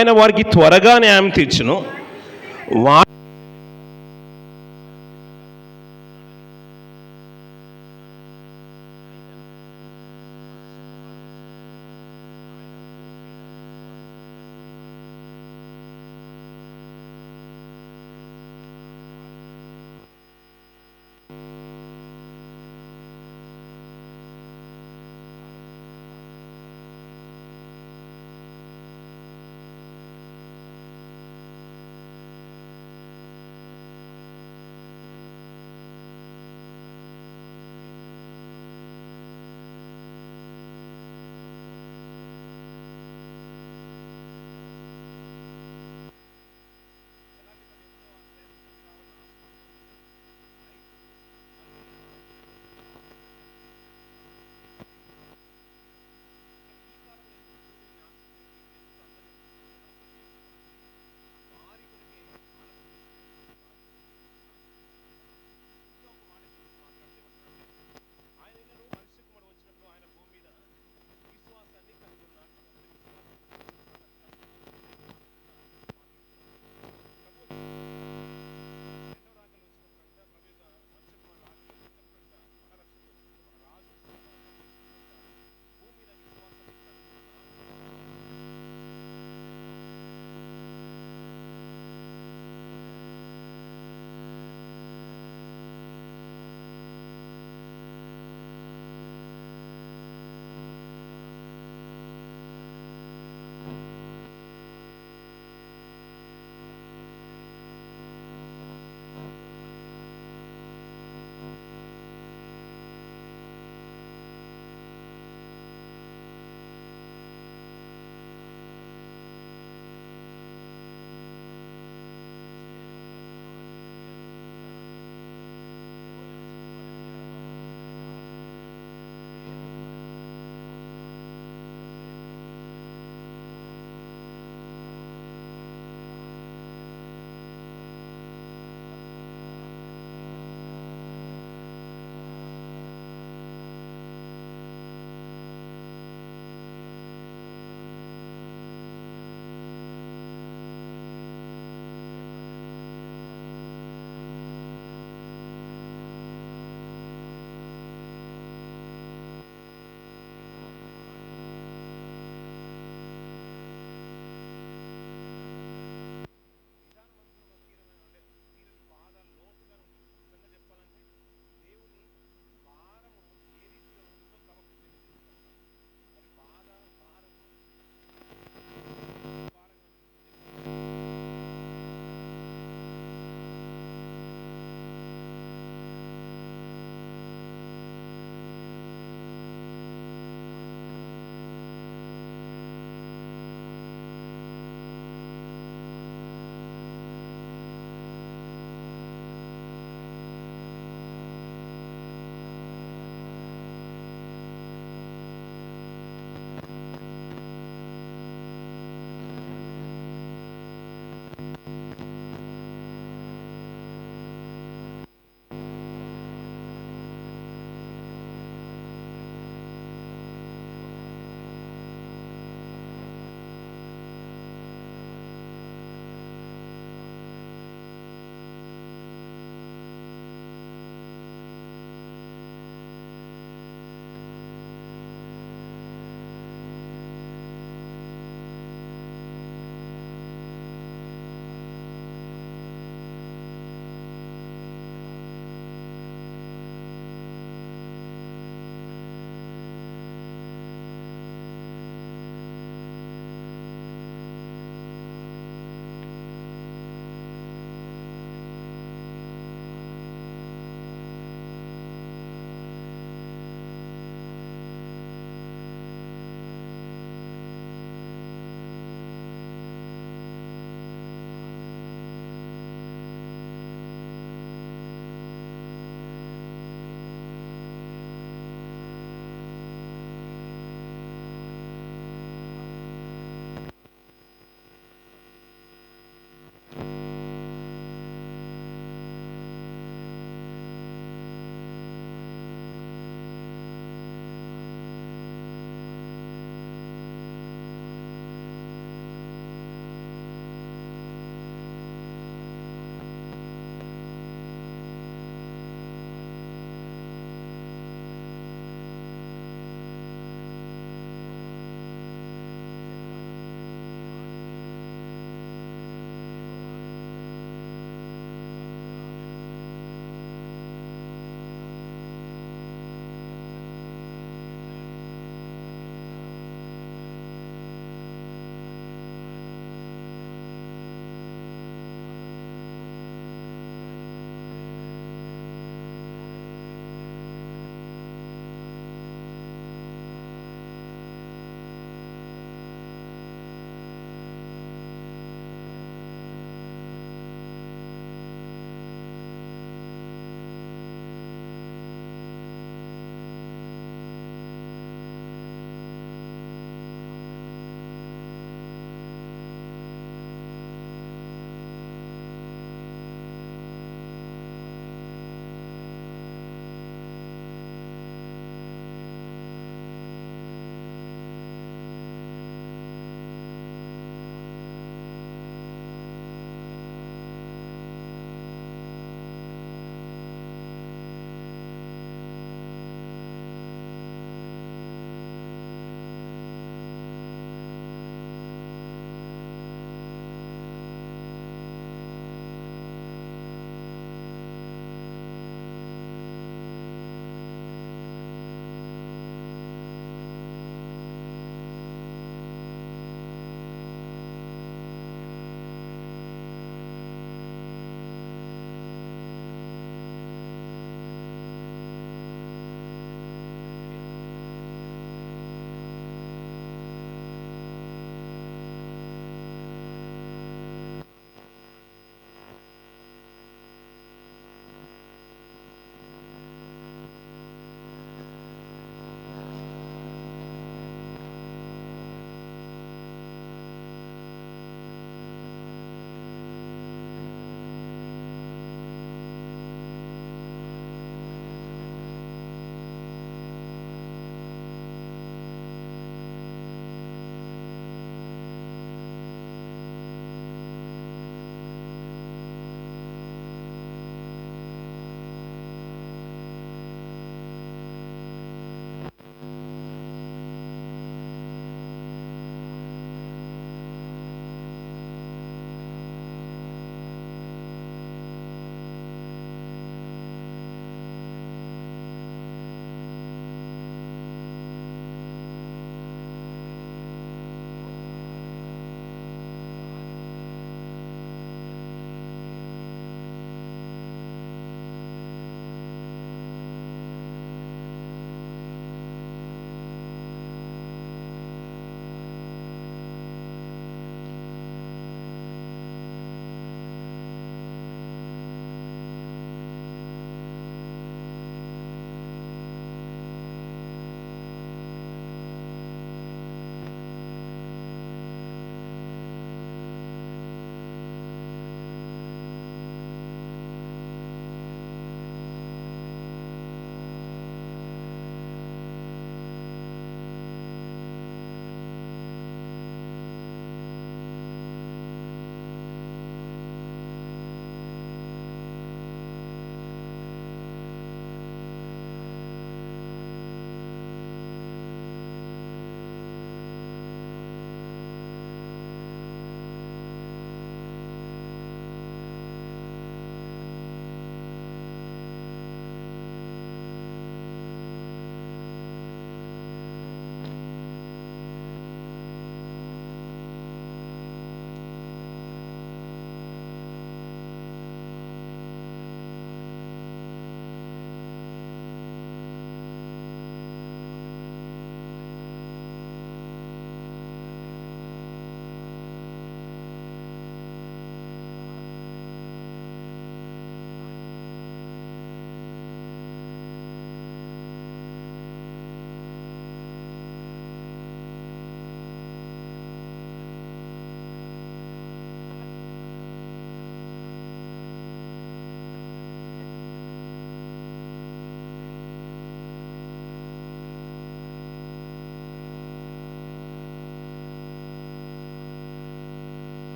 ఆయన వారికి త్వరగా న్యాయం తీర్చును.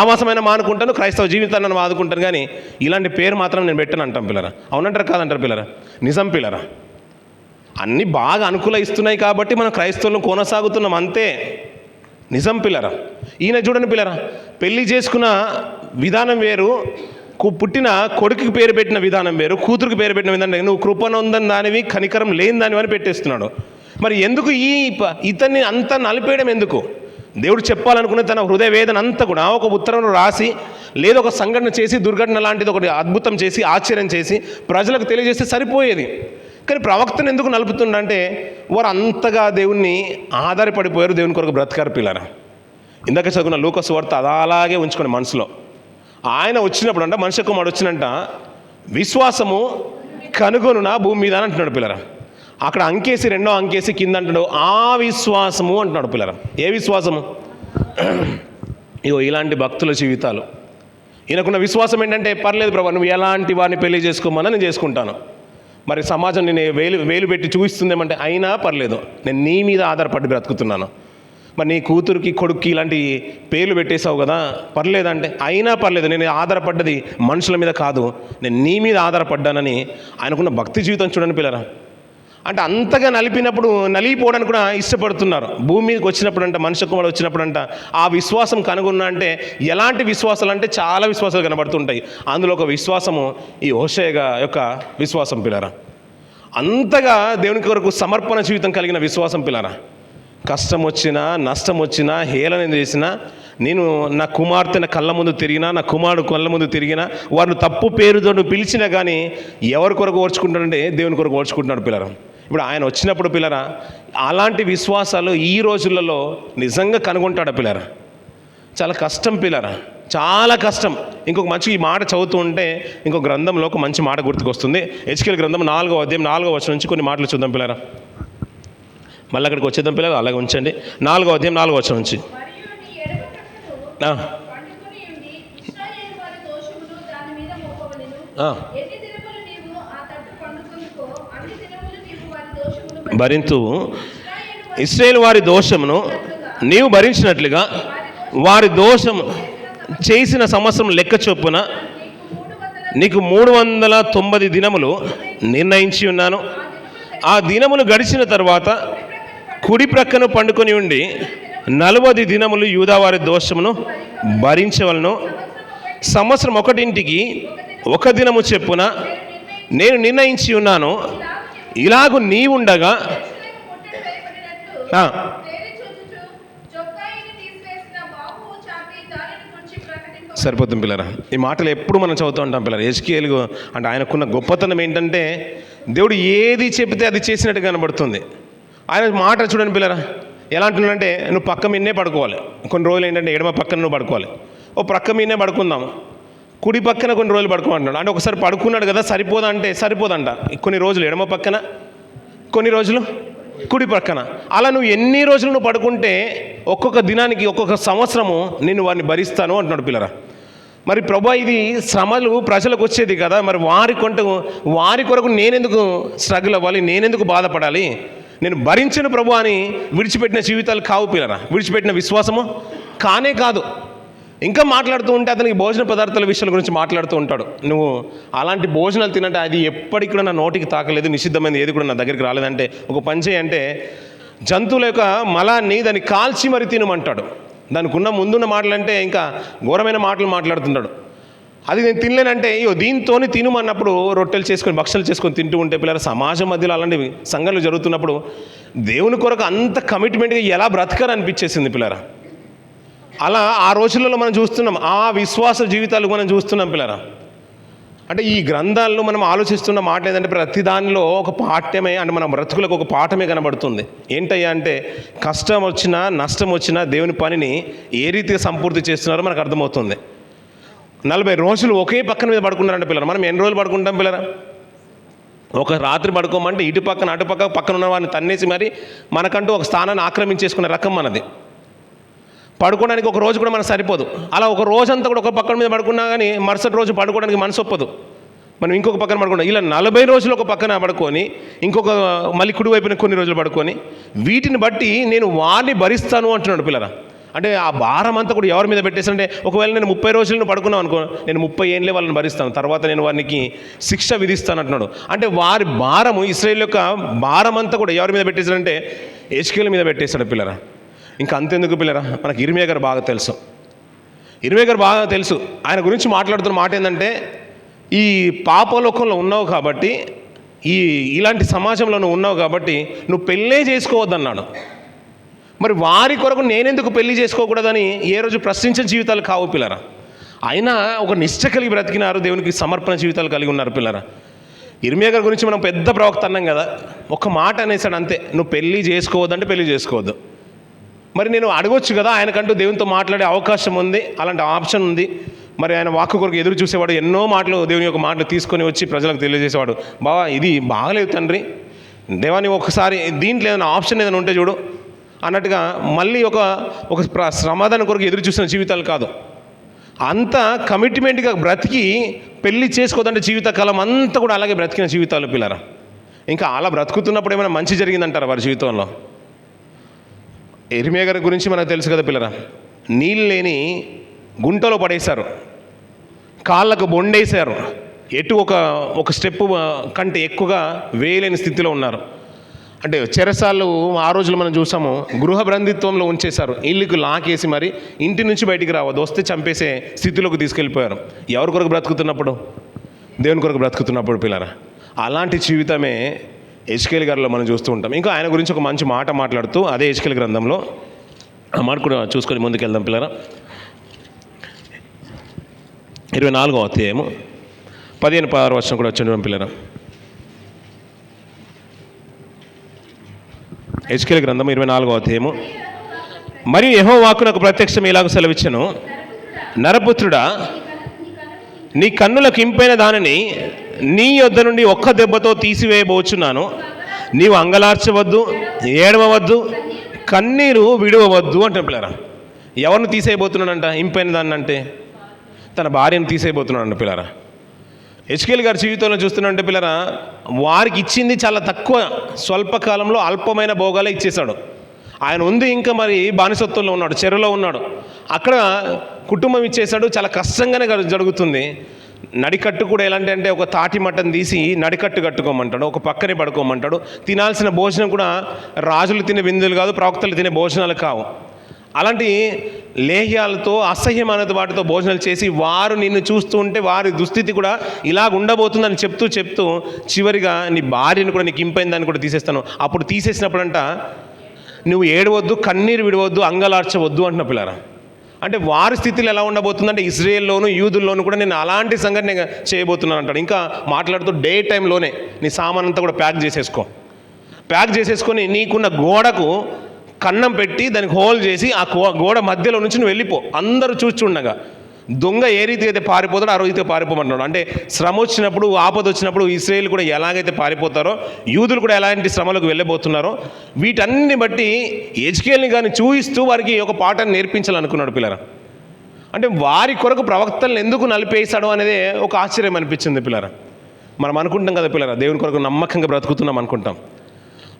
సహవాసమైన మానుకుంటాను, క్రైస్తవ జీవితాన్ని ఆదుకుంటాను, కానీ ఇలాంటి పేరు మాత్రం నేను పెట్టను అంటాం పిల్లరా. అవునంటారు కాదంటారు పిల్లరా? నిజం పిల్లరా. అన్నీ బాగా అనుకూలిస్తున్నాయి కాబట్టి మనం క్రైస్తవులను కొనసాగుతున్నాం అంతే. నిజం పిల్లరా. ఈయన చూడండి పిల్లరా, పెళ్లి చేసుకున్న విధానం వేరు, పుట్టిన కొడుకుకి పేరు పెట్టిన విధానం వేరు, కూతురికి పేరు పెట్టిన విధానం, నువ్వు కృపనొందని దానివి, కనికరం లేని దానివి అని పెట్టేస్తున్నాడు. మరి ఎందుకు ఇతన్ని అంతా నలిపేయడం ఎందుకు? దేవుడు చెప్పాలనుకునే తన హృదయ వేదన అంతా కూడా ఒక ఉత్తరంలో రాసి, లేదా ఒక సంఘటన చేసి, దుర్ఘటన లాంటిది ఒకటి అద్భుతం చేసి, ఆశ్చర్యం చేసి ప్రజలకు తెలియజేస్తే సరిపోయేది. కానీ ప్రవక్తను ఎందుకు నలుపుతుండంటే వారు అంతగా దేవుణ్ణి ఆధారపడిపోయారు, దేవుని కొరకు బ్రతకారు పిల్లరా. ఇందాక చదువుకున్న లూకా సువార్త అలాగే ఉంచుకోండి మనసులో. ఆయన వచ్చినప్పుడు అంట, మనిషి కుమారుడు వచ్చినంట, విశ్వాసము కనుగొనున భూమి మీద అని అంటున్నాడు పిల్లరా. అక్కడ అంకేసి, రెండో అంకేసి కింద అంటాడు ఆ విశ్వాసము అంటున్నాడు పిల్లరా. ఏ విశ్వాసము? ఇగో ఇలాంటి భక్తుల జీవితాలు. ఈయనకున్న విశ్వాసం ఏంటంటే, పర్లేదు ప్రభా, నువ్వు ఎలాంటి వారిని పెళ్లి చేసుకోమని నేను చేసుకుంటాను. మరి సమాజం నేను వేలు పెట్టి చూపిస్తుందేమంటే, అయినా పర్లేదు, నేను నీ మీద ఆధారపడి బ్రతుకుతున్నాను. మరి నీ కూతురికి కొడుక్కి ఇలాంటి పేర్లు పెట్టేశావు కదా, పర్లేదంటే, అయినా పర్లేదు, నేను ఆధారపడ్డది మనుషుల మీద కాదు, నేను నీ మీద ఆధారపడ్డానని ఆయనకున్న భక్తి జీవితం చూడండి పిల్లరా. అంటే అంతగా నలిపినప్పుడు నలిగిపోవడానికి కూడా ఇష్టపడుతున్నారు. భూమి మీదకి వచ్చినప్పుడు అంట, మనిషి కుమారుడు వచ్చినప్పుడు అంట, ఆ విశ్వాసం కనుగొన్నా అంటే ఎలాంటి విశ్వాసాలు అంటే చాలా విశ్వాసాలు కనబడుతుంటాయి. అందులో ఒక విశ్వాసము ఈ హోషేయ యొక్క విశ్వాసం పిల్లరా. అంతగా దేవుని కొరకు సమర్పణ జీవితం కలిగిన విశ్వాసం పిల్లరా. కష్టం వచ్చినా, నష్టం వచ్చినా, హేళన చేసినా, నేను నా కుమార్తె నా కళ్ళ ముందు తిరిగినా, నా కుమారుడు కళ్ళ ముందు తిరిగినా, వారిని తప్పు పేరుతో పిలిచినా కానీ ఎవరి కొరకు ఓర్చుకుంటాడంటే దేవుని కొరకు ఓర్చుకుంటున్నాడు పిల్లరా. ఇప్పుడు ఆయన వచ్చినప్పుడు పిల్లరా, అలాంటి విశ్వాసాలు ఈ రోజులలో నిజంగా కనుగొంటాడు పిల్లరా. చాలా కష్టం పిల్లరా, చాలా కష్టం. ఇంకొక మంచి ఈ మాట చదువుతూ ఉంటే ఇంకొక గ్రంథంలో ఒక మంచి మాట గుర్తుకొస్తుంది. హెచ్కేల్ గ్రంథం 4వ అధ్యాయం 4వ వచనం నుంచి కొన్ని మాటలు చూద్దాం పిల్లరా. మళ్ళీ అక్కడికి వచ్చేద్దాం పిల్లలు, అలాగే ఉంచండి. 4వ అధ్యాయం 4వ వచనం నుంచి. భరింతు ఇశ్రాయేలు వారి దోషమును నీవు భరించినట్లుగా వారి దోషము చేసిన సంవత్సరం లెక్క చొప్పున నీకు 390 దినములు నిర్ణయించి ఉన్నాను. ఆ దినములు గడిచిన తర్వాత కుడి ప్రక్కను పండుకొని ఉండి 40 దినములు యూదావారి దోషమును భరించవలను. సంవత్సరం ఒకటింటికి 1 దినము చెప్పున నేను నిర్ణయించి ఉన్నాను. ఇలాగు నీవుండగా సరిపోతుంది పిల్లరా. ఈ మాటలు ఎప్పుడు మనం చదువుతూ ఉంటాం పిల్లరా. హెచ్కేల్ అంటే ఆయనకున్న గొప్పతనం ఏంటంటే దేవుడు ఏది చెబితే అది చేసినట్టు కనబడుతుంది. ఆయన మాట చూడండి పిల్లరా, ఎలా అంటున్నాడంటే, నువ్వు పక్క మీదనే పడుకోవాలి. కొన్ని రోజులు ఏంటంటే ఎడమ పక్కన నువ్వు పడుకోవాలి, ఓ ప్రక్క మీదనే పడుకుందాం, కుడి పక్కన కొన్ని రోజులు పడుకోమంటున్నాడు. అంటే ఒకసారి పడుకున్నాడు కదా, సరిపోదా అంటే సరిపోదంట. కొన్ని రోజులు ఎడమ పక్కన, కొన్ని రోజులు కుడి పక్కన. అలా నువ్వు ఎన్ని రోజులు నువ్వు పడుకుంటే ఒక్కొక్క దినానికి ఒక్కొక్క సంవత్సరము నేను వారిని భరిస్తాను అంటున్నాడు పిల్లరా. మరి ప్రభా, ఇది శ్రమలు ప్రజలకు వచ్చేది కదా, మరి వారి కొరకు నేనెందుకు స్ట్రగుల్ అవ్వాలి, నేనెందుకు బాధపడాలి, నేను భరించిన ప్రభు అని విడిచిపెట్టిన జీవితాలు కావు పిల్లరా. విడిచిపెట్టిన విశ్వాసము కానే కాదు. ఇంకా మాట్లాడుతూ ఉంటే అతనికి భోజన పదార్థాల విషయాల గురించి మాట్లాడుతూ ఉంటాడు. నువ్వు అలాంటి భోజనాలు తినంటే అది ఎప్పటికి కూడా నా నోటికి తాకలేదు, నిషిద్ధమైనది ఏది కూడా నా దగ్గరికి రాలేదంటే ఒక పని చేయంటే జంతువుల యొక్క మలాన్ని దాన్ని కాల్చి మరి తినమంటాడు. దానికి ఉన్న ముందున్న మాటలంటే ఇంకా ఘోరమైన మాటలు మాట్లాడుతున్నాడు. అది నేను తినలేనంటే అయ్యో దీంతో తినుమన్నప్పుడు రొట్టెలు చేసుకొని భక్షలు చేసుకొని తింటూ ఉంటే పిల్లల సమాజం మధ్యలో అలాంటి సంఘటనలు జరుగుతున్నప్పుడు దేవుని కొరకు అంత కమిట్మెంట్గా ఎలా బ్రతకాలని అనిపించేసింది పిల్లరా. అలా ఆ రోజులలో మనం చూస్తున్నాం, ఆ విశ్వాస జీవితాలు మనం చూస్తున్నాం పిల్లరా. అంటే ఈ గ్రంథాల్లో మనం ఆలోచిస్తున్న మాట ఏంటంటే ప్రతి దానిలో ఒక పాఠ్యమే, అంటే మన బ్రతుకులకు ఒక పాఠమే కనబడుతుంది. ఏంటయ్యా అంటే కష్టం వచ్చినా నష్టం వచ్చినా దేవుని పనిని ఏ రీతిగా సంపూర్తి చేస్తున్నారో మనకు అర్థమవుతుంది. 40 రోజులు ఒకే పక్కన మీద పడుకున్నారంటే పిల్లరా. మనం ఎన్ని రోజులు పడుకుంటాం పిల్లరా? ఒక రాత్రి పడుకోమంటే ఇటు పక్కన అటు పక్కన ఉన్న వారిని తన్నేసి మరి మనకంటూ ఒక స్థానాన్ని ఆక్రమించేసుకునే రకం మనది. పడుకోవడానికి ఒక రోజు కూడా మనకు సరిపోదు. అలా ఒక రోజంతా కూడా ఒక పక్కన మీద పడుకున్నా కానీ మరుసటి రోజు పడుకోవడానికి మనసు ఒప్పదు. మనం ఇంకొక పక్కన పడుకుంటాం. ఇలా 40 రోజులు ఒక పక్కన పడుకొని ఇంకొక మళ్ళీ కుడి వైపున కొన్ని రోజులు పడుకొని వీటిని బట్టి నేను వారిని భరిస్తాను అంటున్నాడు పిల్లరా. అంటే ఆ భారం అంతా కూడా ఎవరి మీద పెట్టేసారంటే, ఒకవేళ నేను 30 రోజులను పడుకున్నాను అనుకో, నేను 30 ఏళ్ళే వాళ్ళని భరిస్తాను, తర్వాత నేను వారికి శిక్ష విధిస్తాను అంటున్నాడు. అంటే వారి భారము, ఇశ్రాయేల్ యొక్క భారం అంతా కూడా ఎవరి మీద పెట్టేశారంటే హెజ్కేలు మీద పెట్టేశాడు పిల్లరా. ఇంకా అంతెందుకు పిల్లరా, మనకి ఇర్మియా గారు బాగా తెలుసు. ఇర్మియా గారు బాగా తెలుసు. ఆయన గురించి మాట్లాడుతున్న మాట ఏంటంటే, ఈ పాపలోకంలో ఉన్నావు కాబట్టి, ఇలాంటి సమాజంలో నువ్వు ఉన్నావు కాబట్టి నువ్వు పెళ్ళే చేసుకోవద్దన్నాడు. మరి వారి కొరకు నేనెందుకు పెళ్లి చేసుకోకూడదని ఏ రోజు ప్రశ్నించిన జీవితాలు కావు పిల్లరా. అయినా ఒక నిష్ఠ కలిగి బ్రతికినారు, దేవునికి సమర్పణ జీవితాలు కలిగి ఉన్నారు పిల్లరా. ఇర్మియా గారి గురించి మనం పెద్ద ప్రవక్త అన్నాం కదా, ఒక మాట అనేసాడు అంతే, నువ్వు పెళ్ళి చేసుకోవద్దంటే పెళ్లి చేసుకోవద్దు. మరి నేను అడగొచ్చు కదా, ఆయనకంటూ దేవునితో మాట్లాడే అవకాశం ఉంది, అలాంటి ఆప్షన్ ఉంది. మరి ఆయన వాక్కు కొరకు ఎదురు చూసేవాడు, ఎన్నో మాటలు దేవుని యొక్క మాటలు తీసుకొని వచ్చి ప్రజలకు తెలియజేసేవాడు. బావా ఇది బాగలేదు తండ్రి, దేవాన్ని ఒకసారి దీంట్లో ఏదైనా ఆప్షన్ ఏదైనా ఉంటే చూడు అన్నట్టుగా మళ్ళీ ఒక సమాధానం కొరకు ఎదురు చూసిన జీవితాలు కాదు. అంత కమిట్మెంట్గా బ్రతికి పెళ్లి చేసుకోదంటే జీవితకాలం అంతా కూడా అలాగే బ్రతికిన జీవితాలు పిల్లరా. ఇంకా అలా బ్రతుకుతున్నప్పుడు ఏమైనా మంచి జరిగిందంటారా వారి జీవితంలో? ఇర్మియా గారి గురించి మనకు తెలుసు కదా పిల్లరా. నీళ్ళు లేని గుంటలో పడేశారు, కాళ్ళకు బొండేశారు, ఎటు ఒక స్టెప్ కంటే ఎక్కువగా వేయలేని స్థితిలో ఉన్నారు. అంటే చెరసాలు ఆ రోజులు మనం చూసాము, గృహ బంధిత్వంలో ఉంచేశారు, ఇల్లుకు లాకేసి మరి ఇంటి నుంచి బయటికి రావద్దు, వస్తే చంపేసే స్థితిలోకి తీసుకెళ్ళిపోయారు. ఎవరి కొరకు బ్రతుకుతున్నప్పుడు? దేవుని కొరకు బ్రతుకుతున్నప్పుడు పిల్లరా. అలాంటి జీవితమే హెజ్కేలు గారిలో మనం చూస్తూ ఉంటాం. ఇంకా ఆయన గురించి ఒక మంచి మాట మాట్లాడుతూ అదే హెజ్కేలు గ్రంథంలో ఆ మాట కూడా చూసుకొని ముందుకెళ్దాం పిల్లరా. 24వ అధ్యాయము 15-16 వచనం కూడా వచ్చింది పిల్లరా. హెజ్కేలు గ్రంథం 24వ అధ్యాయము. మరియు యెహోవా వాక్కు నాకు ప్రత్యక్షం ఇలాగ సెలవిచ్చెను, నరపుత్రుడా, నీ కన్నులకు ఇంపైన దానిని నీ యొద్ద నుండి ఒక్క దెబ్బతో తీసివేయబోచున్నాను. నీవు అంగలార్చవద్దు, ఏడవవద్దు, కన్నీరు విడవవద్దు అంటే పిల్లరా. ఎవరిని తీసేయబోతున్నాడంట? ఇంపైన దాన్ని అంటే తన భార్యను తీసేయబోతున్నాడంట పిల్లరా. హెజ్కేలు గారి జీవితంలో చూస్తున్నాడంటే పిల్లరా, వారికి ఇచ్చింది చాలా తక్కువ, స్వల్పకాలంలో అల్పమైన భోగాలే ఇచ్చేశాడు. ఆయన ఉంది ఇంకా మరి బానిసత్వంలో ఉన్నాడు, చెరలో ఉన్నాడు, అక్కడ కుటుంబం ఇచ్చేశాడు. చాలా కష్టంగానే జరుగుతుంది. నడికట్టు కూడా ఎలాంటి అంటే ఒక తాటి మట్టను తీసి నడికట్టు కట్టుకోమంటాడు, ఒక పక్కనే పడుకోమంటాడు. తినాల్సిన భోజనం కూడా రాజులు తినే విందులు కాదు, ప్రవక్తలు తినే భోజనాలు కావు. అలాంటి లేహ్యాలతో అసహ్యమైనది వాటితో భోజనాలు చేసి వారు నిన్ను చూస్తూ ఉంటే వారి దుస్థితి కూడా ఇలాగ ఉండబోతుందని చెప్తూ చివరిగా నీ భార్యను కూడా నీకు ఇంపైందని కూడా తీసేస్తాను. అప్పుడు తీసేసినప్పుడంట నువ్వు ఏడవద్దు, కన్నీరు విడవద్దు, అంగలార్చవద్దు అంటున్న పిల్లరా. అంటే వారి స్థితిలో ఎలా ఉండబోతుందంటే ఇజ్రాయేల్లోను యూదుల్లోనూ కూడా నేను అలాంటి సంగతి నేను చేయబోతున్నాను అంటాడు. ఇంకా మాట్లాడుతూ డే టైంలోనే నీ సామాన్ అంతా కూడా ప్యాక్ చేసేసుకొని నీకున్న గోడకు కన్నం పెట్టి దానికి హోల్ చేసి ఆ గోడ మధ్యలో నుంచి నువ్వు వెళ్ళిపో, అందరూ చూస్తుండగా. దొంగ ఏ రీతిగా అయితే పారిపోతాడో ఆ రోజుతో పారిపోమంటున్నాడు. అంటే శ్రమ వచ్చినప్పుడు, ఆపద వచ్చినప్పుడు ఇశ్రాయేలు కూడా ఎలాగైతే పారిపోతారో, యూదులు కూడా ఎలాంటి శ్రమలకు వెళ్ళబోతున్నారో, వీటన్ని బట్టి హెజ్కేలుని కానీ చూపిస్తూ వారికి ఒక పాఠాన్ని నేర్పించాలనుకున్నాడు పిల్లరా. అంటే వారి కొరకు ప్రవక్తలను ఎందుకు నలిపేశాడు అనేది ఒక ఆశ్చర్యం అనిపించింది పిల్లరా. మనం అనుకుంటాం కదా పిల్లరా, దేవుని కొరకు నమ్మకంగా బ్రతుకుతున్నాం అనుకుంటాం.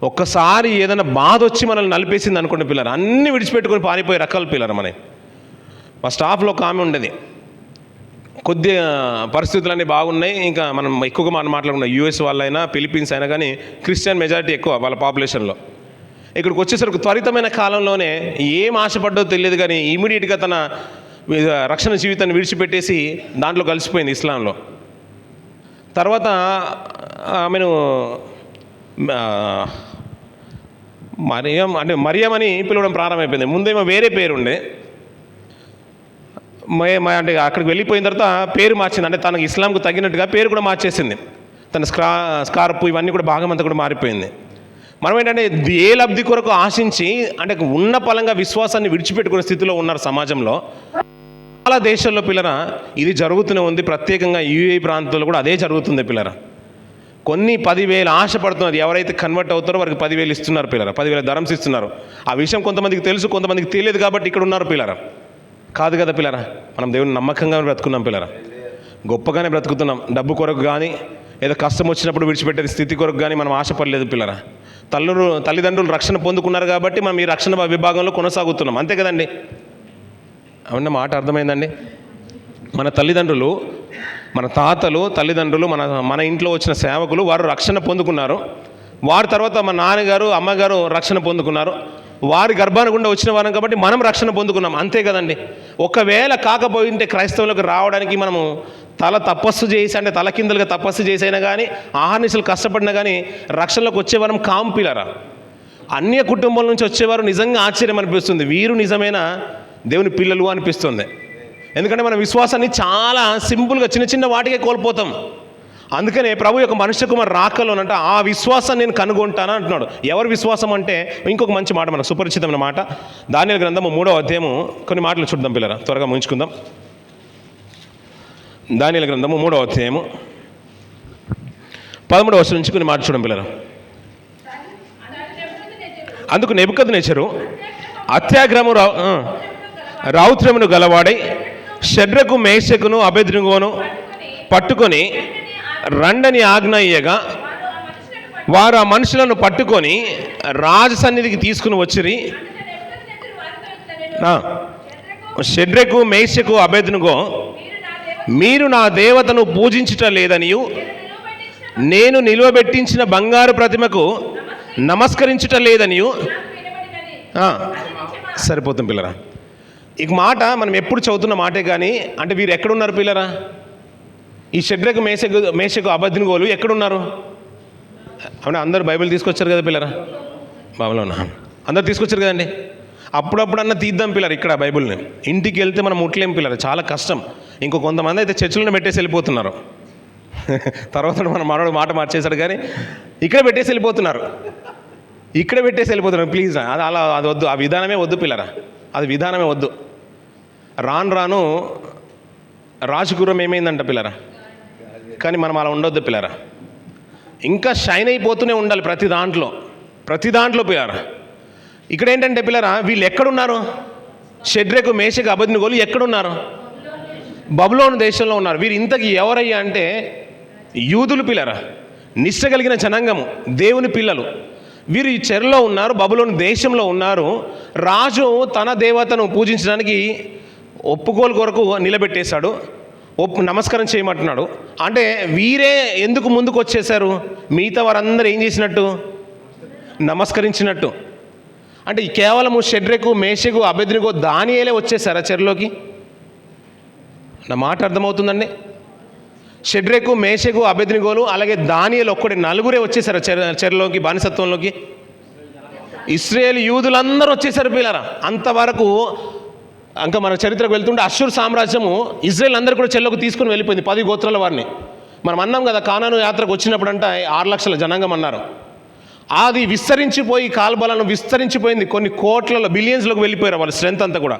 ఒక్కసారి ఏదైనా బాధ వచ్చి మనల్ని నలిపేసింది అనుకోండి పిల్లరా, అన్నీ విడిచిపెట్టుకొని పారిపోయే రకాల పిల్లరా. మా స్టాఫ్లో ఒక ఆమె ఉండేది, కొద్దిగా పరిస్థితులన్నీ బాగున్నాయి, ఇంకా మనం ఎక్కువగా మనం మాట్లాడుకున్నాం, యూఎస్ వాళ్ళైనా ఫిలిప్పీన్స్ అయినా కానీ క్రిస్టియన్ మెజారిటీ ఎక్కువ వాళ్ళ పాపులేషన్లో. ఇక్కడికి వచ్చేసరికి త్వరితమైన కాలంలోనే ఏం ఆశపడ్డో తెలియదు కానీ ఇమీడియట్గా తన రక్షణ జీవితాన్ని విడిచిపెట్టేసి దాంట్లో కలిసిపోయింది, ఇస్లాంలో. తర్వాత ఆమెను మరియం అని పిలవడం ప్రారంభమైపోయింది. ముందేమో వేరే పేరు ఉండే, అంటే అక్కడికి వెళ్ళిపోయిన తర్వాత పేరు మార్చింది. అంటే తనకు ఇస్లాంకు తగినట్టుగా పేరు కూడా మార్చేసింది. తన స్కార్పు ఇవన్నీ కూడా భాగం అంతా కూడా మారిపోయింది. మనం ఏంటంటే ఏ లబ్ధి కొరకు ఆశించి అంటే ఉన్న పలంగా విశ్వాసాన్ని విడిచిపెట్టుకునే స్థితిలో ఉన్నారు సమాజంలో. చాలా దేశాల్లో పిల్లరా ఇది జరుగుతూనే ఉంది. ప్రత్యేకంగా యూఏఈ ప్రాంతాల్లో కూడా అదే జరుగుతుంది పిల్లరా. కొన్ని 10,000 ఆశపడుతున్నారు, ఎవరైతే కన్వర్ట్ అవుతారో వారికి 10,000 ఇస్తున్నారు పిల్లరా, 10,000 ధరమ్స్ ఇస్తున్నారు. ఆ విషయం కొంతమందికి తెలుసు, కొంతమందికి తెలియదు కాబట్టి ఇక్కడ ఉన్నారు పిల్లరా. కాదు కదా పిల్లరా, మనం దేవుని నమ్మకంగా బ్రతుకున్నాం పిల్లరా, గొప్పగానే బ్రతుకుతున్నాం. డబ్బు కొరకు కానీ ఏదో కష్టం వచ్చినప్పుడు విడిచిపెట్టే స్థితి కొరకు కానీ మనం ఆశపడలేదు పిల్లరా. తల్లిదండ్రులు రక్షణ పొందుకున్నారు కాబట్టి మనం ఈ రక్షణ విభాగంలో కొనసాగుతున్నాం, అంతే కదండి. అవునా, మాట అర్థమైందండి. మన తల్లిదండ్రులు, మన తాతలు, తల్లిదండ్రులు, మన ఇంట్లో వచ్చిన సేవకులు, వారు రక్షణ పొందుకున్నారు. వారి తర్వాత మన నాన్నగారు, అమ్మగారు రక్షణ పొందుకున్నారు. వారి గర్భాన గుండా వచ్చిన వారం కాబట్టి మనం రక్షణ పొందుకున్నాం, అంతే కదండి. ఒకవేళ కాకపోయింటే క్రైస్తవులకు రావడానికి మనము తపస్సు చేసి, అంటే తల కిందలుగా తపస్సు చేసైనా కానీ, ఆహర్నిశలు కష్టపడినా కానీ రక్షణలోకి వచ్చేవారం కాంపిలరా. అన్య కుటుంబాల నుంచి వచ్చేవారు నిజంగా ఆశ్చర్యం అనిపిస్తుంది. వీరు నిజమైన దేవుని పిల్లలు అనిపిస్తుంది. ఎందుకంటే మన విశ్వాసాన్ని చాలా సింపుల్గా చిన్న చిన్న వాటికే కోల్పోతాం. అందుకనే ప్రభు యొక్క మనుష్య కుమార్ రాకలోనంట ఆ విశ్వాసాన్ని నేను కనుగొంటాను అంటున్నాడు. ఎవరి విశ్వాసం అంటే, ఇంకొక మంచి మాట, మనకు సుపరిచితమైన మాట, దానియేలు గ్రంథము 3వ అధ్యాయము కొన్ని మాటలు చూద్దాం పిల్లరా, త్వరగా ముగించుకుందాం. దానియేలు గ్రంథము 3వ అధ్యాయము 13వ వచనం నుంచి కొన్ని మాటలు చూడండి పిల్లరా. అందుకు నెబుకద్నెజరు అత్యాగ్రహము రౌద్రమును గలవాడై షడ్రకు, మేషకును, అబేద్నెగోను పట్టుకొని రండని ఆజ్ఞ ఇయ్యగా వారు ఆ మనుషులను పట్టుకొని రాజు సన్నిధికి తీసుకుని వచ్చిరి. షడ్రకు, మేషకు, అబేద్నెగో, మీరు నా దేవతను పూజించుట లేదనియు నేను నిలువబెట్టించిన బంగారు ప్రతిమకు నమస్కరించుట లేదనియు. సరిపోతుంది పిల్లరా. ఈ మాట మనం ఎప్పుడు చదువుతున్న మాటే కానీ, అంటే వీరు ఎక్కడున్నారు పిల్లరా? ఈ షడ్రకు, మేషకు, అబేద్నెగోలు ఎక్కడున్నారు? అవునా, అందరూ బైబిల్ తీసుకొచ్చారు కదా పిల్లరా? బాబులో ఉన్నా అందరు తీసుకొచ్చారు కదండి. అప్పుడప్పుడన్నా తీద్దాం పిల్లలు ఇక్కడ బైబిల్ని. ఇంటికి వెళ్తే మనం ముట్లేం పిల్లలు, చాలా కష్టం. ఇంకో కొంతమంది అయితే చర్చిలను పెట్టేసి వెళ్ళిపోతున్నారు. తర్వాత మన మనోడు మాట మార్చేశాడు కానీ ఇక్కడ పెట్టేసి వెళ్ళిపోతున్నారు. ప్లీజ్, అది వద్దు, ఆ విధానమే వద్దు పిల్లరా, అది విధానమే వద్దు. రాను రాజగురం ఏమైందంట పిల్లరా, కానీ మనం అలా ఉండొద్దు పిల్లరా. ఇంకా షైన్ అయిపోతూనే ఉండాలి ప్రతి దాంట్లో పిల్లరా. ఇక్కడ ఏంటంటే పిల్లరా, వీళ్ళు ఎక్కడున్నారు? షడ్రకు, మేషకు, అబేద్నెగోలు ఎక్కడున్నారు? బబులోను దేశంలో ఉన్నారు. వీరు ఇంతకీ ఎవరయ్యా అంటే యూదులు పిల్లరా, నిష్ట కలిగిన జనాంగము, దేవుని పిల్లలు. వీరు ఈ చెరలో ఉన్నారు, బబులోను దేశంలో ఉన్నారు. రాజు తన దేవతను పూజించడానికి ఒప్పుకోలు కొరకు నిలబెట్టేశాడు, నమస్కారం చేయమంటున్నాడు. అంటే వీరే ఎందుకు ముందుకు వచ్చేసారు? మిగతా వారందరూ ఏం చేసినట్టు? నమస్కరించినట్టు. అంటే కేవలము షడ్రకు, మేషకు, అబేద్నెగో, దానియేలే వచ్చేసారా చెరలోకి? నా మాట అర్థమవుతుందండి. షడ్రకు, మేషకు, అబేద్నెగోలు అలాగే దానియేలు ఒక్కడే, నలుగురే వచ్చేసారు చెరలోకి, బానిసత్వంలోకి. ఇశ్రాయేల్ యూదులందరూ వచ్చేసారు పిల్లరా. అంతవరకు ఇంకా మన చరిత్రకు వెళ్తుంటే అష్షూరు సామ్రాజ్యము ఇజ్రాయేల్ అందరూ కూడా చెరలోకి తీసుకుని వెళ్ళిపోయింది, 10 గోత్రాల వారిని. మనం అన్నాం కదా, కానాను యాత్రకు వచ్చినప్పుడు అంటే 6 లక్షల జనాంగం అన్నారు. అది విస్తరించిపోయి, కాల్బలను విస్తరించిపోయింది, కొన్ని కోట్లలో, బిలియన్స్లోకి వెళ్ళిపోయారు వాళ్ళ స్ట్రెంత్ అంతా కూడా.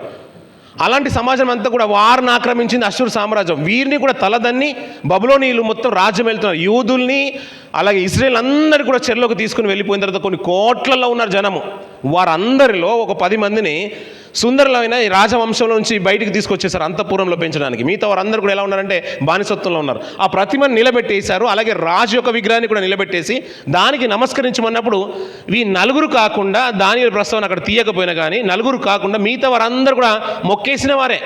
అలాంటి సమాజం అంతా కూడా వారిని ఆక్రమించింది అష్షూరు సామ్రాజ్యం. వీరిని కూడా తలదన్ని బబులోనీయులు మొత్తం రాజ్యం వెళ్తున్నారు. యూదుల్ని అలాగే ఇశ్రాయేల్ అందరినీ కూడా చెరలోకి తీసుకుని వెళ్ళిపోయిన తర్వాత కొన్ని కోట్లలో ఉన్నారు జనము. వారందరిలో ఒక 10 మందిని సుందరులైన ఈ రాజవంశంలో నుంచి బయటికి తీసుకొచ్చేసారు అంతఃపురంలో పెంచడానికి. మిగతా వారందరూ కూడా ఎలా ఉన్నారంటే బానిసత్వంలో ఉన్నారు. ఆ ప్రతిమను నిలబెట్టేశారు. అలాగే రాజు యొక్క విగ్రహాన్ని కూడా నిలబెట్టేసి దానికి నమస్కరించమన్నప్పుడు ఈ నలుగురు కాకుండా, దానియేలు ప్రస్తావన అక్కడ తీయకపోయినా కానీ నలుగురు కాకుండా మిగతా వారందరూ కూడా మొక్కేసిన వారే.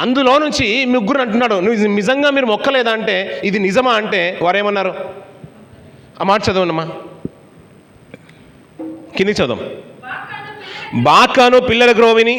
అందులో నుంచి ముగ్గురు అంటున్నాడు, నువ్వు నిజంగా మీరు మొక్కలేదా అంటే, ఇది నిజమా అంటే వారేమన్నారు? ఆ మాట చదవండమ్మా, కిందికి చదవం. బాకాను, పిల్లల గ్రోవిని,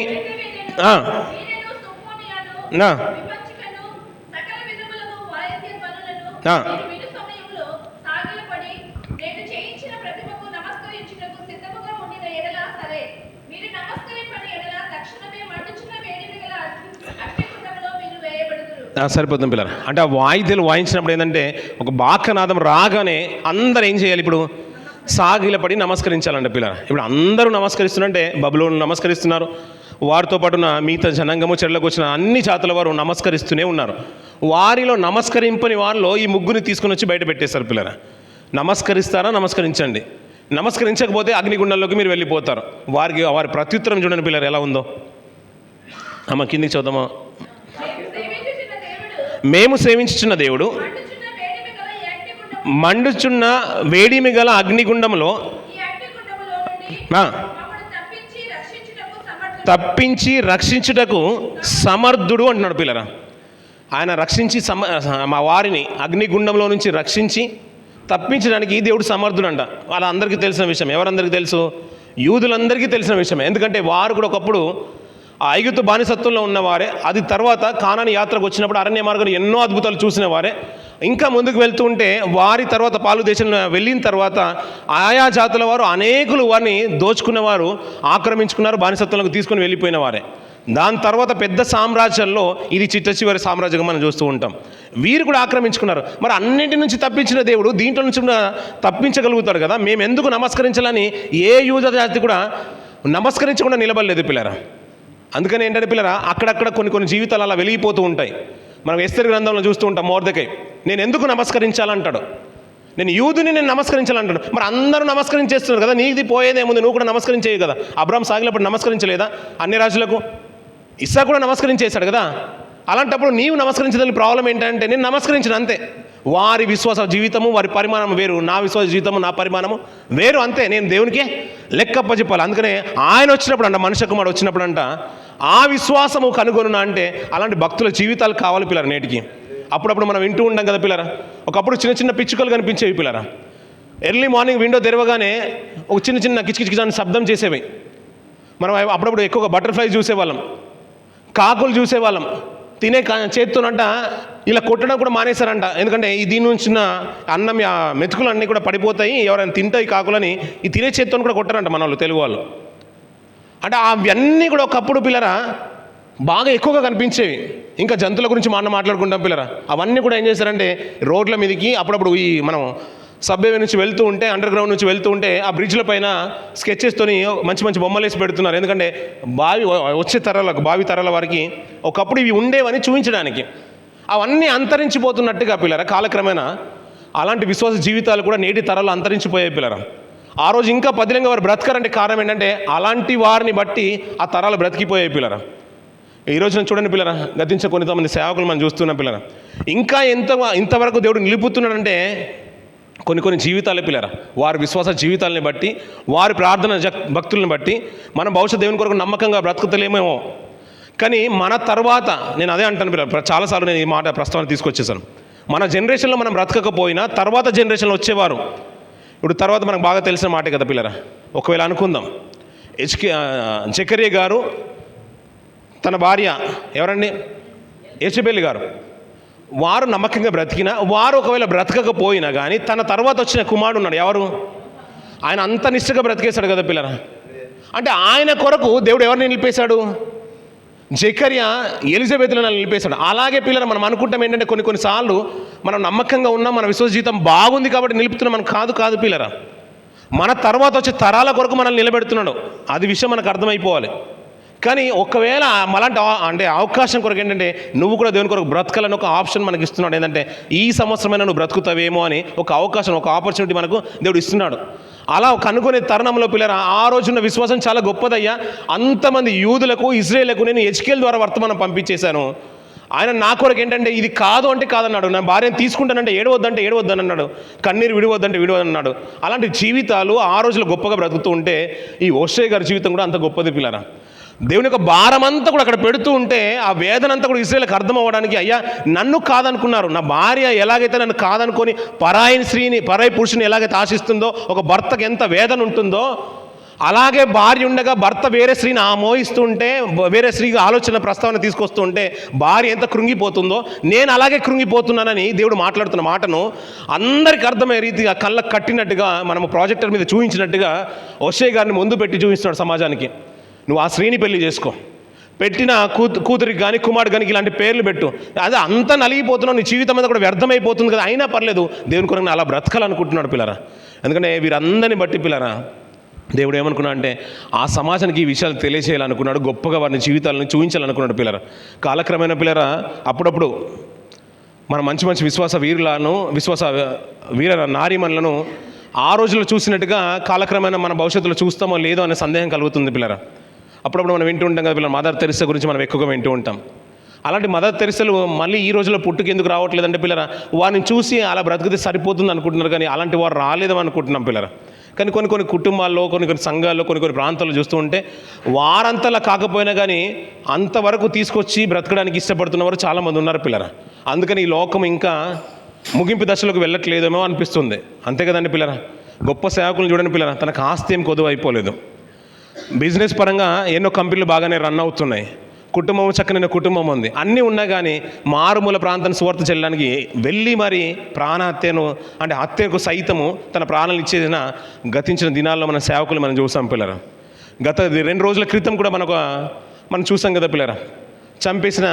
సరిపోతుంది పిల్లలు. అంటే ఆ వాయిద్యాలు వాయించినప్పుడు ఏంటంటే ఒక బాకనాదం రాగానే అందరూ ఏం చేయాలి? ఇప్పుడు సాగిలపడి నమస్కరించాలంటే పిల్లలు. ఇప్పుడు అందరూ నమస్కరిస్తున్నారంటే బబులోను నమస్కరిస్తున్నారు, వారితో పాటున మిగతా జనాంగము, చెరలకు వచ్చిన అన్ని జాతుల వారు నమస్కరిస్తూనే ఉన్నారు. వారిలో నమస్కరింపని వారిలో ఈ ముగ్గురిని తీసుకుని వచ్చి బయట పెట్టేశారు పిల్లలు. నమస్కరిస్తారా? నమస్కరించండి. నమస్కరించకపోతే అగ్నిగుండంలోకి మీరు వెళ్ళిపోతారు. వారి ప్రత్యుత్తరం చూడండి పిల్లలు ఎలా ఉందో. అమ్మ కిందికి చదువుదామా. మేము సేవించుచున్న దేవుడు మండుచున్న వేడిమి గల అగ్నిగుండంలో తప్పించి రక్షించుటకు సమర్థుడు అంటున్నాడు పిల్లరా. ఆయన రక్షించి మా వారిని అగ్నిగుండంలో నుంచి రక్షించి తప్పించడానికి దేవుడు సమర్థుడు అంట. వాళ్ళందరికీ తెలిసిన విషయం. ఎవరందరికీ తెలుసు? యూదులందరికీ తెలిసిన విషయమే. ఎందుకంటే వారు కూడా ఒకప్పుడు ఆ ఐగుప్తు బానిసత్వంలో ఉన్నవారే. అది తర్వాత కానాని యాత్రకు వచ్చినప్పుడు అరణ్య మార్గంలో ఎన్నో అద్భుతాలు చూసిన వారే. ఇంకా ముందుకు వెళ్తూ ఉంటే వారి తర్వాత పాలు దేశంలో వెళ్ళిన తర్వాత ఆయా జాతుల వారు అనేకులు వారిని దోచుకున్నవారు, ఆక్రమించుకున్నారు, బానిసత్వంలోకి తీసుకుని వెళ్ళిపోయిన వారే. దాని తర్వాత పెద్ద సామ్రాజ్యంలో ఇది చిట్ట చివరి సామ్రాజ్యంగా మనం చూస్తూ ఉంటాం. వీరు కూడా ఆక్రమించుకున్నారు. మరి అన్నింటి నుంచి తప్పించిన దేవుడు దీంట్లో నుంచి కూడా తప్పించగలుగుతాడు కదా. మేము ఎందుకు నమస్కరించాలని ఏ యూద జాతి కూడా నమస్కరించకుండా నిలబడలేదు పిల్లరా. అందుకని ఏంటంటే పిల్లరా, అక్కడక్కడ కొన్ని జీవితాలు అలా వెలిగిపోతూ ఉంటాయి. మనం ఎస్తేరు గ్రంథంలో చూస్తూ ఉంటాం. మొర్దెకై నేను ఎందుకు నమస్కరించాలంటాడు. నేను యూదుని నేను నమస్కరించాలంటాడు. మరి అందరూ నమస్కరించేస్తున్నారు కదా, నీది పోయేదేముంది, నువ్వు కూడా నమస్కరించేవి కదా. అబ్రాహాం సాగినప్పుడు నమస్కరించలేదా అన్ని రాజులకు? ఇస్సాకు కూడా నమస్కరించేశాడు కదా. అలాంటప్పుడు నీవు నమస్కరించదని ప్రాబ్లం ఏంటంటే నేను నమస్కరించిన అంతే. వారి విశ్వాస జీవితము వారి పరిమాణం వేరు, నా విశ్వాస జీవితము నా పరిమాణము వేరు, అంతే. నేను దేవునికి లెక్కప్ప చెప్పాలి. అందుకనే ఆయన వచ్చినప్పుడు అంట, మనుష్య కుమారుడు వచ్చినప్పుడు అంట, ఆ విశ్వాసము కనుగొనునా అంటే అలాంటి భక్తుల జీవితాలు కావాలి పిల్లరా నేటికి. అప్పుడప్పుడు మనం వింటూ ఉంటాం కదా పిల్లరా, ఒకప్పుడు చిన్న పిచ్చుకలు కనిపించేవి పిల్లరా. ఎర్లీ మార్నింగ్ విండో తెరవగానే ఒక చిన్న కిచకిచని శబ్దం చేసేవి. మనం అప్పుడప్పుడు ఎక్కువగా బటర్ఫ్లైస్ చూసేవాళ్ళం, కాకులు చూసేవాళ్ళం. తినే చేత్తోనంట ఇలా కొట్టడం కూడా మానేశారంట. ఎందుకంటే దీని నుంచి అన్నం మెతుకులు అన్నీ కూడా పడిపోతాయి, ఎవరైనా తింటాయి కాకులని ఈ తినే చేత్తో కూడా కొట్టారంట మన వాళ్ళు, తెలుగు వాళ్ళు. అంటే అవన్నీ కూడా ఒకప్పుడు పిల్లరా బాగా ఎక్కువగా కనిపించేవి. ఇంకా జంతువుల గురించి మాట్లాడుకుంటాం పిల్లరా. అవన్నీ కూడా ఏం చేశారంటే రోడ్ల మీదకి అప్పుడప్పుడు ఈ మనం సబ్వే నుంచి వెళ్తూ ఉంటే, అండర్ గ్రౌండ్ నుంచి వెళ్తూ ఉంటే ఆ బ్రిడ్జ్ల పైన స్కెచెస్తోని మంచి బొమ్మలు వేసి పెడుతున్నారు. ఎందుకంటే వచ్చే భావి తరాల వారికి ఒకప్పుడు ఇవి ఉండేవని చూపించడానికి. అవన్నీ అంతరించిపోతున్నట్టుగా పిల్లరా కాలక్రమేణా అలాంటి విశ్వాస జీవితాలు కూడా నేటి తరాలు అంతరించిపోయాయి పిల్లరా. ఆ రోజు ఇంకా పదిలంగా వారు బ్రతకారంటే కారణం ఏంటంటే అలాంటి వారిని బట్టి ఆ తరాలు బ్రతికిపోయాయి పిల్లరా. ఈ రోజున చూడండి పిల్లరా, గతించే కొంతమంది సేవకులు మనం చూస్తున్నాం పిల్లరా. ఇంకా ఇంతవరకు దేవుడు నిలుపుతున్నాడంటే కొన్ని జీవితాలే పిల్లరా. వారి విశ్వాస జీవితాలని బట్టి, వారి ప్రార్థన భక్తులను బట్టి మనం భవిష్యత్ దేవుని కొరకు నమ్మకంగా బ్రతుకుతలేమేమో. కానీ మన తర్వాత నేను అదే అంటాను పిల్లలు, చాలాసార్లు నేను ఈ మాట ప్రస్తావన తీసుకొచ్చేసాను. మన జనరేషన్లో మనం బ్రతకకపోయినా తర్వాత జనరేషన్లో వచ్చేవారు. ఇప్పుడు తర్వాత మనకు బాగా తెలిసిన మాటే కదా పిల్లరా. ఒకవేళ అనుకుందాం, జకరియా గారు తన భార్య ఎవరండి, యెజబెల్ గారు, వారు నమ్మకంగా బ్రతికినా, వారు ఒకవేళ బ్రతకకపోయినా కానీ తన తర్వాత వచ్చిన కుమారుడు ఉన్నాడు. ఎవరు? ఆయన అంత నిష్ఠగా బ్రతికేశాడు కదా పిల్లరా. అంటే ఆయన కొరకు దేవుడు ఎవరిని నిలిపేశాడు? జకరియా ఎలిజబెత్లను నిలిపేశాడు. అలాగే పిల్లలు మనం అనుకుంటాం ఏంటంటే కొన్నిసార్లు మనం నమ్మకంగా ఉన్నాం, మన విశ్వాస జీవితం బాగుంది కాబట్టి నిలుపుతున్నాం. మనం కాదు పిల్లరా, మన తర్వాత వచ్చే తరాల కొరకు మనల్ని నిలబెడుతున్నాడు. అది విషయం మనకు అర్థమైపోవాలి. కానీ ఒకవేళ అలాంటి అంటే అవకాశం కొరకు ఏంటంటే నువ్వు కూడా దేవుని కొరకు బ్రతకాలని ఒక ఆప్షన్ మనకి ఇస్తున్నాడు. ఏంటంటే ఈ సంవత్సరమైనా నువ్వు బ్రతుకుతావేమో అని ఒక అవకాశం, ఒక ఆపర్చునిటీ మనకు దేవుడు ఇస్తున్నాడు. అలా కనుగొనే తరుణంలో పిల్లరా, ఆ రోజున్న విశ్వాసం చాలా గొప్పదయ్యా. అంతమంది యూదులకు, ఇజ్రాయేలుకు నేను హెజ్కేల్ ద్వారా వర్తమానం పంపించేశాను. ఆయన నా కొరకు ఏంటంటే ఇది కాదు అంటే కాదన్నాడు, నా భార్యను తీసుకుంటానంటే ఏడవద్దని అన్నాడు, కన్నీరు విడివద్దంటే విడివద్దన్నాడు. అలాంటి జీవితాలు ఆ రోజుల్లో గొప్పగా బ్రతుకుతూ ఉంటే ఈ హోషేయ గారి జీవితం కూడా అంత గొప్పది పిల్లరా. దేవుని యొక్క భారం అంతా కూడా అక్కడ పెడుతూ ఉంటే ఆ వేదన అంతా కూడా ఇశ్రాయేలుకి అర్థం అవ్వడానికి, అయ్యా నన్ను కాదనుకున్నారు, నా భార్య ఎలాగైతే నన్ను కాదనుకొని పరాయి పురుషుని ఎలాగైతే ఆశిస్తుందో, ఒక భర్తకు ఎంత వేదన ఉంటుందో అలాగే భార్య ఉండగా భర్త వేరే స్త్రీని మోహిస్తూ ఉంటే, వేరే స్త్రీకి ఆలోచన ప్రస్తావన తీసుకొస్తూ ఉంటే భార్య ఎంత కృంగిపోతుందో నేను అలాగే కృంగిపోతున్నానని దేవుడు మాట్లాడుతున్న మాటను అందరికి అర్థమయ్యే రీతిగా కళ్ళకు కట్టినట్టుగా మనము ప్రాజెక్టర్ మీద చూపించినట్టుగా హోషేయ గారిని ముందు పెట్టి చూపిస్తున్నాడు సమాజానికి. నువ్వు ఆ స్త్రీని పెళ్లి చేసుకో, పెట్టిన కూతురికి కానీ కుమారుడు కానీ ఇలాంటి పేర్లు పెట్టు, అదే అంతా నలిగిపోతున్నావు, నీ జీవితం మీద కూడా వ్యర్థమైపోతుంది కదా, అయినా పర్లేదు దేవుని కొరకు అలా బ్రతకాలనుకుంటున్నాడు పిల్లరా. ఎందుకంటే వీరందరిని బట్టి పిల్లరా దేవుడు ఏమనుకున్నా అంటే ఆ సమాజానికి ఈ విషయాలు తెలియజేయాలనుకున్నాడు, గొప్పగా వారిని జీవితాలను చూపించాలనుకున్నాడు పిల్లరా. కాలక్రమేణ పిల్లరా అప్పుడప్పుడు మన మంచి విశ్వాస వీర నారీమణులను ఆ రోజుల్లో చూసినట్టుగా కాలక్రమేణా మన భవిష్యత్తులో చూస్తామో లేదో అనే సందేహం కలుగుతుంది పిల్లరా. అప్పుడప్పుడు మనం వింటూ ఉంటాం కదా పిల్లలు, మదర్ తెరెసా గురించి మనం ఎక్కువగా వింటూ ఉంటాం. అలాంటి మదర్ తెరెసాలు మళ్ళీ ఈ రోజుల్లో పుట్టుకెందుకు రావట్లేదంటే పిల్లరా, వారిని చూసి అలా బ్రతికితే సరిపోతుంది అనుకుంటున్నారు, కానీ అలాంటి వారు రాలేదని అనుకుంటున్నాం పిల్లరా. కానీ కొన్ని కుటుంబాల్లో కొన్ని సంఘాల్లో కొన్ని ప్రాంతాల్లో చూస్తూ ఉంటే వారంతలా కాకపోయినా కానీ అంతవరకు తీసుకొచ్చి బ్రతకడానికి ఇష్టపడుతున్న వారు చాలామంది ఉన్నారు పిల్లరా. అందుకని ఈ లోకం ఇంకా ముగింపు దశలోకి వెళ్ళట్లేదేమో అనిపిస్తుంది. అంతే కదండి పిల్లరా. గొప్ప సేవకులను చూడండి పిల్లరా, తనకు ఆస్తి ఏం కొదువు అయిపోలేదు. బిజినెస్ పరంగా ఎన్నో కంపెనీలు బాగానే రన్ అవుతున్నాయి. కుటుంబం చక్కనైన కుటుంబం ఉంది, అన్నీ ఉన్నా కానీ మారుమూల ప్రాంతాన్ని సువార్త చెల్లడానికి వెళ్ళి మరి ప్రాణహత్యను అంటే హత్యకు సైతము తన ప్రాణాలు ఇచ్చేసిన గతించిన దినాల్లో మన సేవకులు మనం చూసాం పిల్లరా. గత 2 రోజుల క్రితం కూడా మనం చూసాం కదా పిల్లరా, చంపేసిన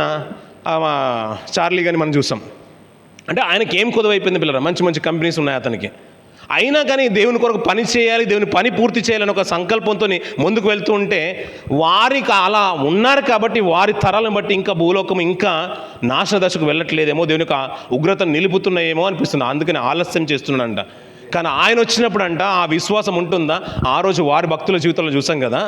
చార్లీ గాని మనం చూసాం. అంటే ఆయనకి ఏం కొదవైపోయింది పిల్లరా, మంచి కంపెనీస్ ఉన్నాయి అతనికి. అయినా కానీ దేవుని కొరకు పని చేయాలి, దేవుని పని పూర్తి చేయాలని ఒక సంకల్పంతో ముందుకు వెళ్తూ ఉంటే వారికి అలా ఉన్నారు కాబట్టి వారి తరాలను బట్టి ఇంకా భూలోకం ఇంకా నాశన దశకు వెళ్ళట్లేదేమో, దేవుని యొక్క ఉగ్రతను నిలుపుతున్నాయేమో అనిపిస్తుంది. అందుకని ఆలస్యం చేస్తున్నాడంట. కానీ ఆయన వచ్చినప్పుడు అంట ఆ విశ్వాసం ఉంటుందా? ఆ రోజు వారి భక్తుల జీవితాల్లో చూసాం కదా,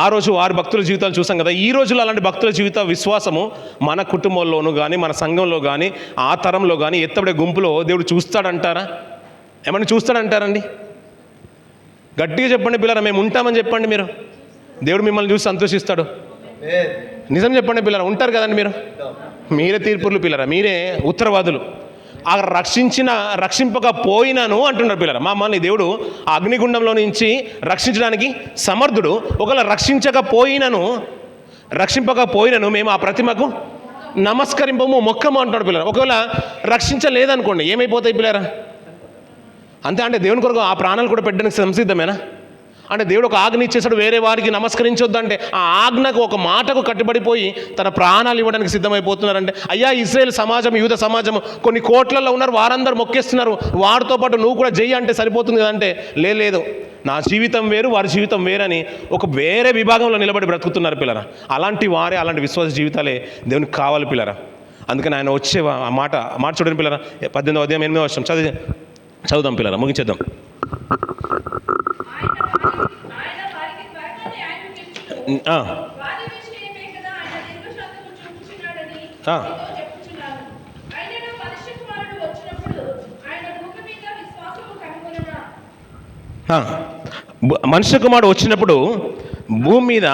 ఆ రోజు వారి భక్తుల జీవితాలు చూసాం కదా. ఈ రోజుల్లో అలాంటి భక్తుల జీవిత విశ్వాసము మన కుటుంబంలోనూ కానీ మన సంఘంలో కానీ ఆ తరంలో కానీ ఎత్తబడే గుంపులో దేవుడు చూస్తాడంటారా? ఏమన్నా చూస్తాడంటారండి? గట్టిగా చెప్పండి పిల్లరా, మేము ఉంటామని చెప్పండి. మీరు దేవుడు మిమ్మల్ని చూసి సంతోషిస్తాడు. నిజం చెప్పండి పిల్లరా, ఉంటారు కదండి మీరు. మీరే తీర్పులు పిల్లరా, మీరే ఉత్తరవాదులు. ఆ రక్షింపకపోయినాను అంటున్నారు పిల్లరా. మమ్మల్ని దేవుడు ఆ అగ్నిగుండంలో నుంచి రక్షించడానికి సమర్థుడు. ఒకవేళ రక్షింపకపోయినను మేము ఆ ప్రతిమకు నమస్కరింపము మొక్కము అంటున్నాడు పిల్లరా. ఒకవేళ రక్షించలేదనుకోండి ఏమైపోతాయి పిల్లరా? అంతే. అంటే దేవుని కొరకు ఆ ప్రాణాలు కూడా పెట్టడానికి సంసిద్ధమేనా? అంటే దేవుడు ఒక ఆజ్ఞ ఇచ్చేసాడు, వేరే వారికి నమస్కరించొద్దు అంటే ఆ ఆజ్ఞకు ఒక మాటకు కట్టుబడిపోయి తన ప్రాణాలు ఇవ్వడానికి సిద్ధమైపోతున్నారంటే, అయ్యా ఇశ్రాయేల్ సమాజం యూద సమాజం కొన్ని కోట్లలో ఉన్నారు, వారందరూ మొక్కేస్తున్నారు, వారితో పాటు నువ్వు కూడా చెయ్యి అంటే సరిపోతుంది కదంటే, లేదు నా జీవితం వేరు వారి జీవితం వేరని ఒక వేరే విభాగంలో నిలబడి బ్రతుకుతున్నారు పిల్లరా. అలాంటి విశ్వాస జీవితాలే దేవునికి కావాలి పిల్లరా. అందుకని ఆయన వచ్చే ఆ మాట చూడండి పిల్లరా. 18వ అధ్యాయం 8వ వచనం చదువుదాం పిల్లరా, ముగించేద్దాం. మనుష్య కుమారుడు వచ్చినప్పుడు భూమి మీద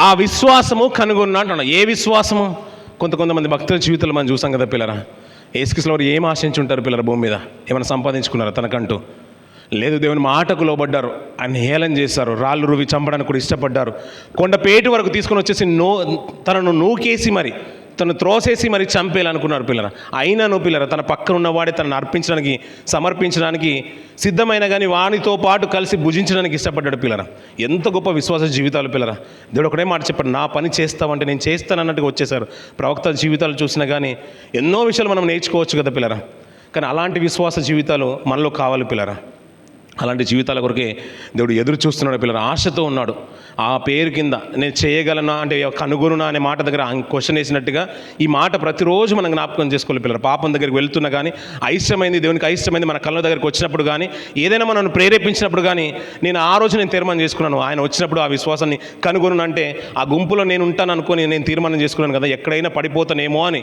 ఆ విశ్వాసము కనుగొన్నా అంటున్నా. ఏ విశ్వాసము? కొంతమంది భక్తుల జీవితాలు మనం చూసాం కదా పిల్లరా. యేసుక్రీస్తు వారు ఏం ఆశించుంటారు పిల్లరా? భూమి మీద ఏమైనా సంపాదించుకున్నారా తనకంటూ? లేదు. దేవుని మాటకు లోబడ్డారు, ఆయన హేళన చేశారు, రాళ్ళు రువి చంపడానికి కూడా ఇష్టపడ్డారు. కొండపేటు వరకు తీసుకొని వచ్చేసి తనను నూకేసి మరి తను త్రోసేసి మరి చంపేయాలనుకున్నారు పిల్లరా. అయినాను పిల్లరా తన పక్కన ఉన్నవాడే తనను అర్పించడానికి సమర్పించడానికి సిద్ధమైన కానీ వానితో పాటు కలిసి భుజించడానికి ఇష్టపడ్డాడు పిల్లరా. ఎంత గొప్ప విశ్వాస జీవితాలు పిల్లరా. దేవుడు ఒకటే మాట చెప్పాడు, నా పని చేస్తావంటే నేను చేస్తాను అన్నట్టుగా వచ్చేసారు. ప్రవక్తల జీవితాలు చూసినా కానీ ఎన్నో విషయాలు మనం నేర్చుకోవచ్చు కదా పిల్లరా. కానీ అలాంటి విశ్వాస జీవితాలు మనలో కావాలి పిల్లరా. అలాంటి జీవితాల కొరకే దేవుడు ఎదురు చూస్తున్నాడు పిల్లలు. ఆశతో ఉన్నాడు. ఆ పేరు కింద నేను చేయగలనా అంటే కనుగొనునా అనే మాట దగ్గర క్వశ్చన్ వేసినట్టుగా ఈ మాట ప్రతిరోజు మనం జ్ఞాపకం చేసుకోవాలి పిల్లలు. పాపం దగ్గరికి వెళ్తున్నా కానీ అయిష్టమైంది, దేవునికి అయిష్టమైంది మన కళ్ళ దగ్గరికి వచ్చినప్పుడు కానీ ఏదైనా మనల్ని ప్రేరేపించినప్పుడు కానీ నేను ఆ రోజు తీర్మానం చేసుకున్నాను, ఆయన వచ్చినప్పుడు ఆ విశ్వాసాన్ని కనుగొను అంటే ఆ గుంపులో నేను ఉంటాను అనుకొని నేను తీర్మానం చేసుకున్నాను కదా, ఎక్కడైనా పడిపోతానేమో అని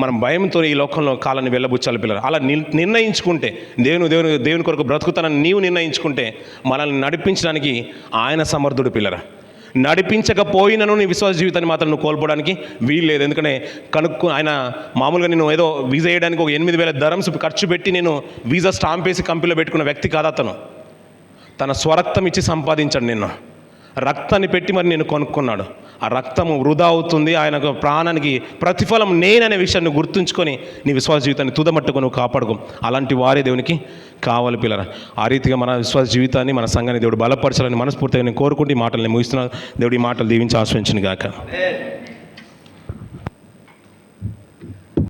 మనం భయంతో ఈ లోకంలో కాలాన్ని వెళ్ళబుచ్చాలి పిల్లలు. అలా నిర్ణయించుకుంటే దేవుని కొరకు బ్రతుకుతానని నీవు నిర్ణయించుకుంటే మనల్ని నడిపించడానికి ఆయన సమర్థుడు పిల్లరా. నడిపించకపోయినను నీ విశ్వాస జీవితాన్ని మాత్రం నువ్వు కోల్పోవడానికి వీల్లేదు. ఎందుకంటే ఆయన మామూలుగా నేను ఏదో వీజా వేయడానికి ఒక 8,000 dirhams ఖర్చు పెట్టి నేను వీజా స్టాంప్ వేసి కంపెనీలో పెట్టుకున్న వ్యక్తి కాదు అతను. తన స్వరక్తం ఇచ్చి సంపాదించాడు, నిన్ను రక్తాన్ని పెట్టి మరి నేను కొనుక్కున్నాడు. ఆ రక్తము వృధా అవుతుంది, ఆయన ప్రాణానికి ప్రతిఫలం నేననే విషయాన్ని గుర్తుంచుకొని నీ విశ్వాస జీవితాన్ని తుదమట్టుకు నువ్వు కాపాడుకో. అలాంటి వారే దేవునికి కావాలి పిల్లరా. ఆ రీతిగా మన విశ్వాస జీవితాన్ని మన సంఘాన్ని దేవుడు బలపరచాలని మనస్ఫూర్తిగా నేను కోరుకుంటూ ఈ మాటలు నేను ముగిస్తున్నాను. దేవుడు ఈ మాటలు దీవించి ఆశ్రయించును గాక.